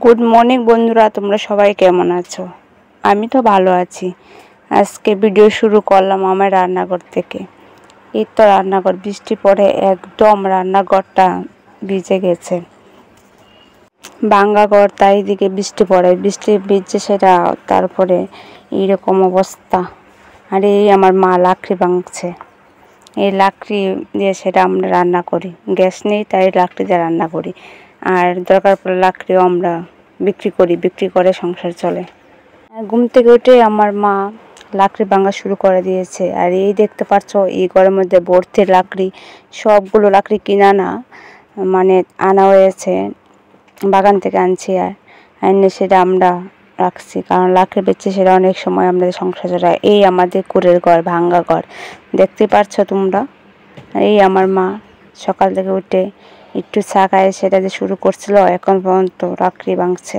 Good morning বন্ধুরা, তোমরা সবাই কেমন আছো? আমি তো ভালো আছি। আজকে ভিডিও শুরু করলাম আমার রান্নাঘর থেকে। এই তো রান্নাঘর, বৃষ্টি পড়ে একদম রান্নাঘরটা ভিজে গেছে। ভাঙ্গা ঘর, তাই দিকে বৃষ্টি পড়ে, বৃষ্টি ভিজছে সেটা, তারপরে এইরকম অবস্থা। আর এই আমার মা লাকড়ি ভাঙছে। এই লাকড়ি দিয়ে সেটা আমরা রান্না করি, গ্যাস নেই তাই লাকড়ি দিয়ে রান্না করি। আর দরকার পড়লে লাকড়িও আমরা বিক্রি করে সংসার চলে। ঘুম থেকে উঠে আমার মা লাকড়ি ভাঙা শুরু করে দিয়েছে। আর এই দেখতে পাচ্ছ, এই ঘরের মধ্যে ভর্তি লাকড়ি। সবগুলো লাকড়ি কিনা না, মানে আনা হয়েছে, বাগান থেকে আনছি। আর এনে সেটা আমরা রাখছি, কারণ লাকড়ি বেচে সেটা অনেক সময় আমাদের সংসার চলে। এই আমাদের কুড়ের ঘর, ভাঙ্গা ঘর দেখতে পাচ্ছ তোমরা। এই আমার মা সকাল থেকে উঠে একটু চা খায় সেটা দিয়ে শুরু করছিল, এখন পর্যন্ত লাকড়ি ভাঙছে।